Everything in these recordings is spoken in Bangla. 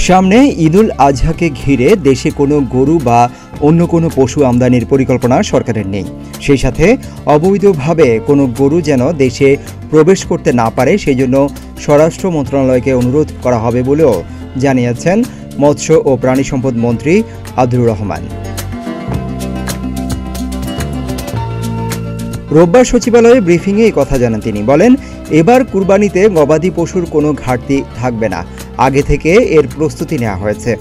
সামনে ঈদুল আজহাকে ঘিরে দেশে কোনো গরু বা অন্য কোনো পশু আমদানির পরিকল্পনা সরকারের নেই। সেই সাথে অবৈধভাবে কোনো গরু যেন দেশে প্রবেশ করতে না পারে সেই জন্য স্বরাষ্ট্র মন্ত্রণালয়কে অনুরোধ করা হবে বলেও জানিয়েছেন মৎস্য ও প্রাণী সম্পদ মন্ত্রী আব্দুর রহমান। রোববার সচিবালয়ে ব্রিফিংয়ে এই কথা জানান তিনি। বলেন, এবার কুরবানিতে গবাদি পশুর কোনো ঘাটতি থাকবে না। আগে থেকে এর প্রস্তুতি নেওয়া হয়েছে।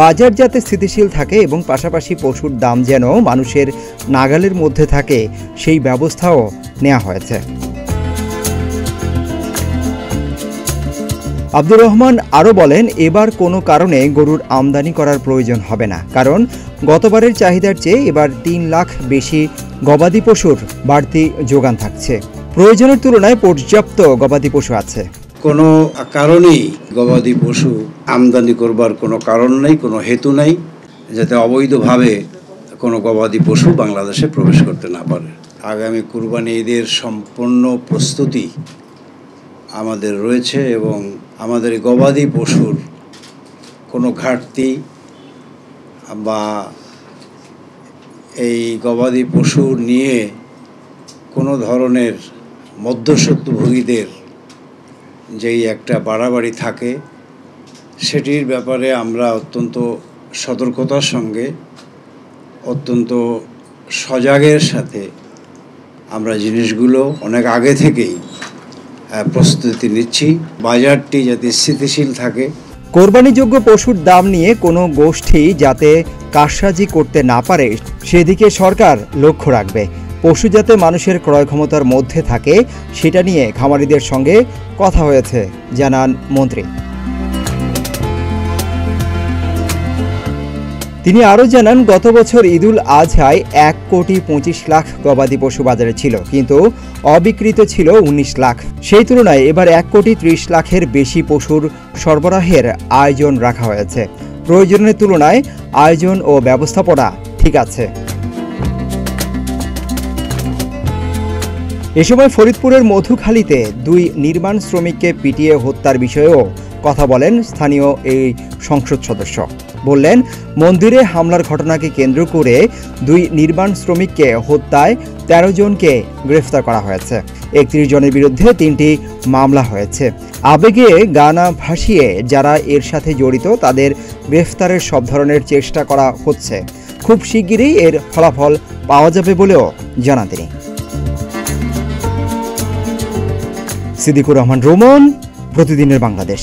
বাজার যাতে স্থিতিশীল থাকে এবং পাশাপাশি পশুর দাম যেন মানুষের নাগালের মধ্যে থাকে সেই ব্যবস্থাও নেওয়া হয়েছে। আব্দুর রহমান আরও বলেন, এবার কোনো কারণে গরুর আমদানি করার প্রয়োজন হবে না, কারণ গতবারের চাহিদার চেয়ে এবার ৩ লাখ বেশি গবাদি পশুর বাড়তি যোগান থাকছে। প্রয়োজনের তুলনায় পর্যাপ্ত গবাদি পশু আছে। কোনো কারণেই গবাদি পশু আমদানি করবার কোনো কারণ নেই, কোনো হেতু নেই যাতে অবৈধভাবে কোনো গবাদি পশু বাংলাদেশে প্রবেশ করতে না পারে। আগামী কুরবানি ঈদের সম্পূর্ণ প্রস্তুতি আমাদের রয়েছে এবং আমাদের গবাদি পশুর কোনো ঘাটতি বা এই গবাদি পশু নিয়ে কোনো ধরনের মধ্যস্বত্বভোগীদের যেই একটা বাড়াবাড়ি থাকে সেটির ব্যাপারে আমরা অত্যন্ত সতর্কতার সঙ্গে অত্যন্ত সজাগের সাথে আমরা জিনিসগুলো অনেক আগে থেকেই প্রস্তুতি নিচ্ছি, বাজারটি যাতে স্থিতিশীল থাকে। কোরবানিযোগ্য পশুর দাম নিয়ে কোনো গোষ্ঠী যাতে কারসাজি করতে না পারে সেদিকে সরকার লক্ষ্য রাখবে। পশু যাতে মানুষের ক্রয় ক্ষমতার মধ্যে থাকে সেটা নিয়ে খামারিদের সঙ্গে কথা হয়েছে জানান মন্ত্রী। তিনি আরও জানান, গত বছর ঈদুল আজহায় 1,25,00,000 গবাদি পশু বাজারে ছিল, কিন্তু অবিকৃত ছিল 19 লাখ। সেই তুলনায় এবার 1,30,00,000-এর বেশি পশুর সরবরাহের আয়োজন রাখা হয়েছে। প্রয়োজনের তুলনায় আয়োজন ও ব্যবস্থাপনা ঠিক আছে। এ সময় ফরিদপুরের মধুখালীতে 2 নির্মাণ শ্রমিককে পিটিয়ে হত্যার বিষয়েও কথা বলেন স্থানীয় এই সংসদ সদস্য। বললেন, মন্দিরে হামলার ঘটনাকে কেন্দ্র করে 2 নির্মাণ শ্রমিককে হত্যায় 13 জনকে গ্রেফতার করা হয়েছে। 31 জনের বিরুদ্ধে 3টি মামলা হয়েছে। আবেগে গানা ভাসিয়ে যারা এর সাথে জড়িত তাদের গ্রেফতারের সব ধরনের চেষ্টা করা হচ্ছে। খুব শিগগিরই এর ফলাফল পাওয়া যাবে বলেও জানান তিনি। সিদ্দিকুর রহমান রোমন, প্রতিদিনের বাংলাদেশ।